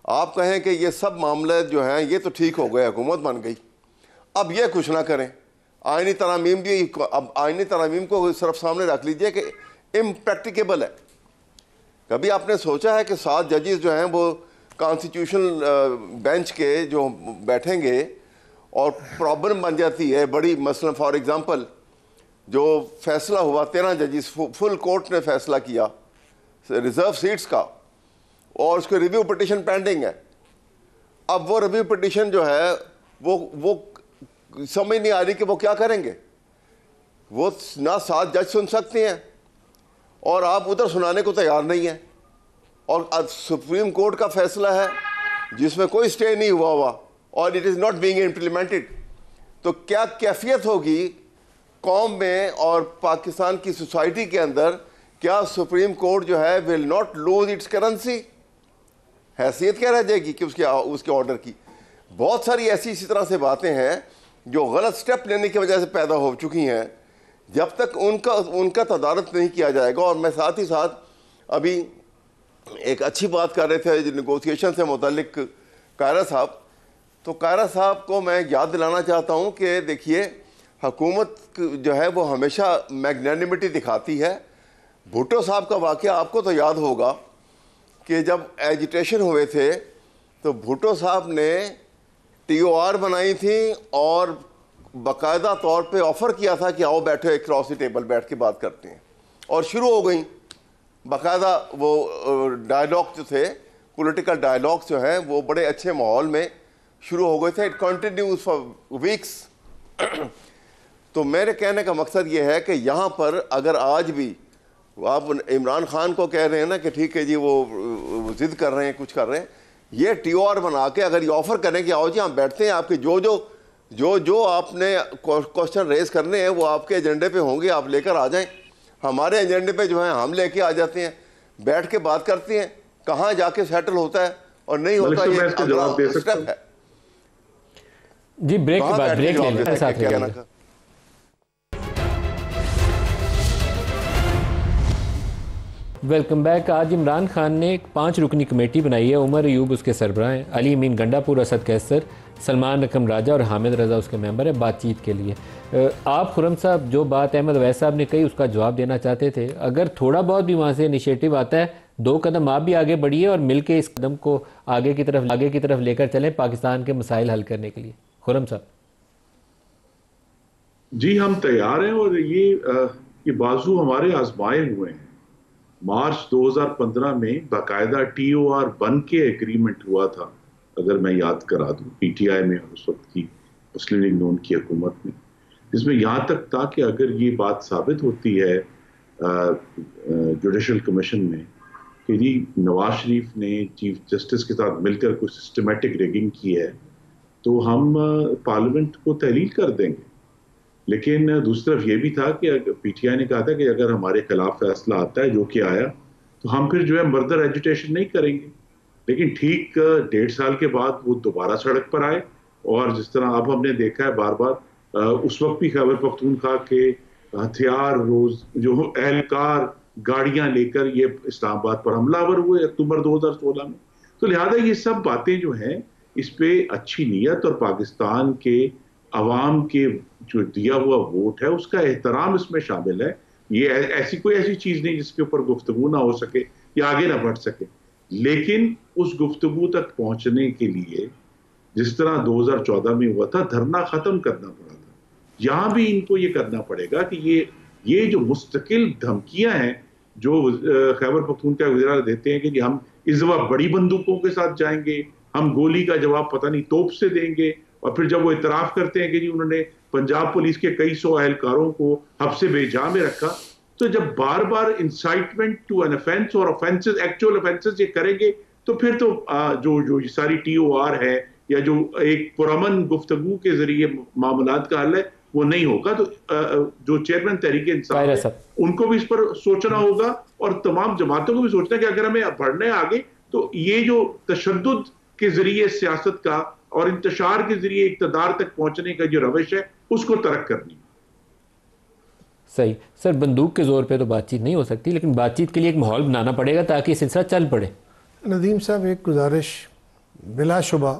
आप कहें कि ये सब मामले जो हैं ये तो ठीक हो गए, हुकूमत बन गई, अब ये कुछ ना करें। आईनी तरामीम भी, अब आईनी तरामीम को सिर्फ सामने रख लीजिए कि इम्प्रैक्टिकेबल है। कभी आपने सोचा है कि 7 जजेस जो हैं वो कॉन्स्टिट्यूशनल बेंच के जो बैठेंगे और प्रॉब्लम बन जाती है बड़ी, मसलन फॉर एग्जांपल जो फैसला हुआ 13 जजेस फुल कोर्ट ने फैसला किया रिजर्व सीट्स का, और उसके रिव्यू पिटिशन पेंडिंग है। अब वो रिव्यू पिटिशन जो है वो समझ नहीं आ रही कि वो क्या करेंगे। वो ना 7 जज सुन सकते हैं और आप उधर सुनाने को तैयार नहीं है, और सुप्रीम कोर्ट का फैसला है जिसमें कोई स्टे नहीं हुआ और it is not being implemented. तो क्या कैफियत होगी कौम में और पाकिस्तान की सोसाइटी के अंदर? क्या सुप्रीम कोर्ट जो है will not lose its currency? हैसियत क्या रह जाएगी कि उसके ऑर्डर की? बहुत सारी ऐसी इसी तरह से बातें हैं जो गलत स्टेप लेने की वजह से पैदा हो चुकी हैं। जब तक उनका तदारक नहीं किया जाएगा, और मैं साथ ही साथ अभी एक अच्छी बात कर रहे थे नेगोशिएशन से मुतल्लिक कायरा साहब, तो कायरा साहब को मैं याद दिलाना चाहता हूँ कि देखिए, हुकूमत जो है वो हमेशा मैग्नेनिमिटी दिखाती है। भुट्टो साहब का वाक़या आपको तो याद होगा कि जब एजिटेशन हुए थे तो भुट्टो साहब ने TOR बनाई थी और बाकायदा तौर पे ऑफ़र किया था कि आओ बैठो एक क्रॉस टेबल बैठ के बात करते हैं, और शुरू हो गई बाकायदा वो डायलॉग जो थे, पॉलिटिकल डायलॉग्स जो हैं वो बड़े अच्छे माहौल में शुरू हो गए थे। It continues for weeks. तो मेरे कहने का मकसद ये है कि यहाँ पर अगर आज भी आप इमरान खान को कह रहे हैं ना कि ठीक है जी वो ज़िद कर रहे हैं, कुछ कर रहे हैं, ये TOR बना के अगर ये ऑफ़र करें कि आओ जी हम बैठते हैं, आपके जो आपने क्वेश्चन रेज करने हैं वो आपके एजेंडे पे होंगे, आप लेकर आ जाएं, हमारे एजेंडे पे जो है हम लेके आ जाते हैं, बैठ के बात करते हैं, कहाँ जाके सेटल होता है और नहीं होता, ये अगला स्टेप है। जी ब्रेक के बाद ब्रेक ले लेते हैं, साथ रहिएगा। Welcome back. आज इमरान खान ने एक 5 रुकनी कमेटी बनाई है। उमर अयूब उसके सरबराह हैं, अली अमीन गंडापुर, असद कैसर, सलमान रकम राजा और हामिद रजा उसके मेंबर है बातचीत के लिए। आप खुरम साहब जो बात अहमद अवैस साहब ने कही उसका जवाब देना चाहते थे। अगर थोड़ा बहुत भी वहाँ से इनिशिएटिव आता है, 2 कदम आप भी आगे बढ़िए और मिलके इस कदम को आगे की तरफ लेकर चलें पाकिस्तान के मसाइल हल करने के लिए। खुरम साहब। जी हम तैयार हैं, और ये बाजू हमारे आजमाए हुए हैं। मार्च 2015 में बाकायदा TOR बन के एग्रीमेंट हुआ था, अगर मैं याद करा दूं, PTI में उस वक्त की मुस्लिम लीग नून की हुकूमत में, जिसमें यहाँ तक था कि अगर ये बात साबित होती है जुडिशल कमीशन में कि जी नवाज शरीफ ने चीफ जस्टिस के साथ मिलकर कुछ सिस्टमेटिक रिगिंग की है, तो हम पार्लियामेंट को तहलील कर देंगे। लेकिन दूसरी तरफ ये भी था कि PTI ने कहा था कि अगर हमारे खिलाफ फैसला आता है, जो कि आया, तो हम फिर जो है मर्दर एजुटेशन नहीं करेंगे। लेकिन ठीक 1.5 साल के बाद वो दोबारा सड़क पर आए, और जिस तरह अब हमने देखा है बार बार, उस वक्त भी खैबर पख्तूनख्वा के हथियार रोज जो एहलकार गाड़ियां लेकर ये इस्लामाबाद पर हमलावर हुए अक्टूबर 2016 में। तो लिहाजा ये सब बातें जो हैं, इस पे अच्छी नीयत और पाकिस्तान के अवाम के जो दिया हुआ वोट है उसका एहतराम इसमें शामिल है। ये ऐसी कोई ऐसी चीज नहीं जिसके ऊपर गुफ्तगू ना हो सके या आगे ना बढ़ सके। लेकिन उस गुफ्तगू तक पहुंचने के लिए जिस तरह 2014 में हुआ था, धरना खत्म करना पड़ा था, यहां भी इनको ये करना पड़ेगा कि ये जो मुस्तकिल धमकियां हैं जो खैबर पख्तूनख्वा के वज़ीर देते हैं कि जी हम इस जवाब बड़ी बंदूकों के साथ जाएंगे, हम गोली का जवाब पता नहीं तोप से देंगे, और फिर जब वो इतराफ करते हैं कि जी उन्होंने पंजाब पुलिस के कई 100 एहलकारों को हब्से बेजा में रखा, तो जब बार बार इंसाइटमेंट टू एन ऑफेंस और ऑफेंसेस, एक्चुअल ऑफेंसेस ये करेंगे, तो फिर तो जो सारी TOR है या जो एक पुरअमन गुफ्तगू के जरिए मामलात का हल है वो नहीं होगा। तो जो चेयरमैन तहरीक इंसाफ है उनको भी इस पर सोचना होगा, और तमाम जमातों को भी सोचना कि अगर हमें बढ़ना है आगे, तो ये जो तशद्दुद के जरिए सियासत का और इंतशार के जरिए इक़्तिदार तक पहुंचने का जो रविश है उसको तरक करनी। सही सर, बंदूक के जोर पे तो बातचीत नहीं हो सकती, लेकिन बातचीत के लिए एक माहौल बनाना पड़ेगा ताकि सिलसिला चल पड़े। नदीम साहब, एक गुजारिश बिलाशुबा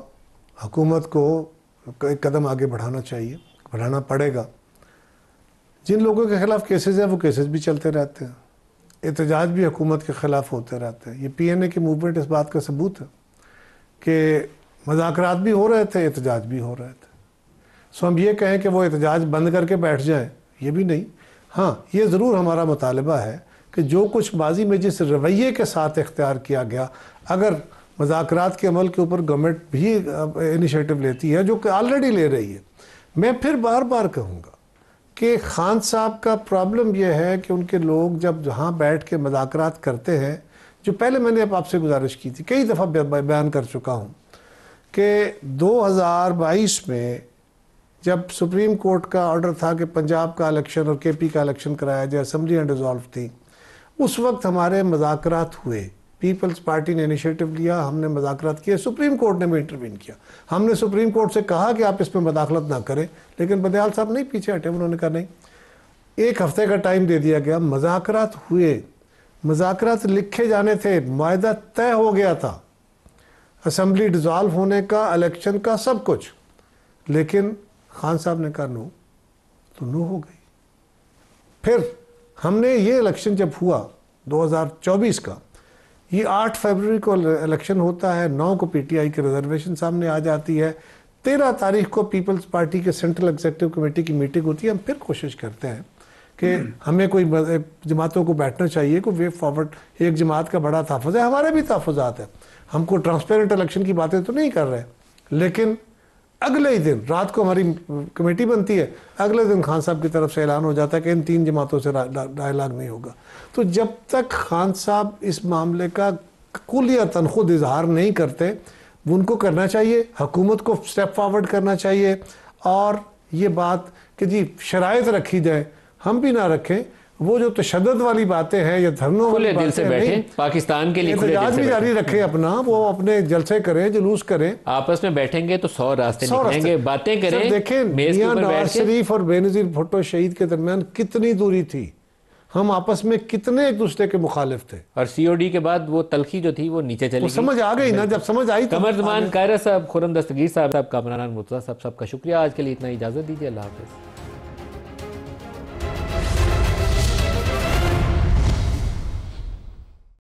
हुकूमत को एक कदम आगे बढ़ाना चाहिए, बढ़ाना पड़ेगा। जिन लोगों के खिलाफ केसेस हैं वो केसेस भी चलते रहते हैं, एहतजाज भी हुकूमत के ख़िलाफ़ होते रहते हैं। ये PNA की मूवमेंट इस बात का सबूत है कि मज़ाकरात भी हो रहे थे, एहतजाज भी हो रहे थे। सो हम ये कहें कि वो एहतजाज बंद करके बैठ जाएं, ये भी नहीं। हाँ, ये ज़रूर हमारा मुतालबा है कि जो कुछ माजी में जिस रवैये के साथ इख्तियार किया गया, अगर मज़ाकरात के अमल के ऊपर गवर्नमेंट भी इनिशिएटिव लेती है, जो कि ऑलरेडी ले रही है, मैं फिर बार बार कहूँगा कि खान साहब का प्रॉब्लम यह है कि उनके लोग जब जहाँ बैठ के मज़ाकरात करते हैं, जो पहले मैंने आपसे गुजारिश की थी, कई दफ़ा बयान कर चुका हूँ कि 2022 में जब सुप्रीम कोर्ट का ऑर्डर था कि पंजाब का इलेक्शन और KP का इलेक्शन कराया जाए, असेंबली अनडिज़ॉल्व थी, उस वक्त हमारे मज़ाकरात हुए, पीपल्स पार्टी ने इनिशिएटिव लिया, हमने मज़ाकरात किए, सुप्रीम कोर्ट ने भी इंटरवीन किया। हमने सुप्रीम कोर्ट से कहा कि आप इसमें मदाखलत ना करें, लेकिन बदयाल साहब नहीं पीछे हटे, उन्होंने कहा नहीं। 1 हफ्ते का टाइम दे दिया गया, मज़ाकरात हुए, मज़ाकरात लिखे जाने थे, मुआहदा तय हो गया था, असेंबली डिज़ॉल्व होने का, इलेक्शन का, सब कुछ, लेकिन खान साहब ने कहा नो, तो नो हो गई। फिर हमने ये इलेक्शन जब हुआ 2024 का, ये 8 फरवरी को इलेक्शन होता है, 9 को PTI की रिजर्वेशन सामने आ जाती है, 13 तारीख को पीपल्स पार्टी के सेंट्रल एग्जीक्यूटिव कमेटी की मीटिंग होती है। हम फिर कोशिश करते हैं कि हमें कोई जमातों को बैठना चाहिए, कोई वे फॉरवर्ड, एक जमात का बड़ा तहफ़्फ़ुज़ है, हमारे भी तहफ़्फ़ुज़ात है, हमको ट्रांसपेरेंट इलेक्शन की बातें तो नहीं कर रहे, लेकिन अगले ही दिन रात को हमारी कमेटी बनती है, अगले दिन खान साहब की तरफ से ऐलान हो जाता है कि इन 3 जमातों से डायलॉग नहीं होगा। तो जब तक खान साहब इस मामले का कुलियतन खुद इजहार नहीं करते, उनको करना चाहिए, हुकूमत को स्टेप फॉरवर्ड करना चाहिए, और ये बात कि जी शराइत रखी जाए, हम भी ना रखें, वो जो तशद्दुद वाली बातें हैं या धरनों वाली दिल से बैठे, पाकिस्तान के लिए एहतजाज भी जारी रखें अपना, वो अपने जलसे करें, जुलूस करें, आपस में बैठेंगे तो 100 रास्ते निकलेंगे, बातें करें। देखें मियां नवाज शरीफ और बेनज़ीर भुट्टो शहीद के दरमियान कितनी दूरी थी, हम आपस में कितने एक दूसरे के मुखालिफ थे, और COD के बाद वो तलखी जो थी वो नीचे चली गई। समझ आ गई ना, जब समझ आई तो कमर ज़मान कायरा साहब, खुर्रम दस्तगीर साहब, कामरान मुर्तज़ा साहब, सबका शुक्रिया। आज के लिए इतना, इजाज़त दीजिए, अल्लाह हाफ़िज़।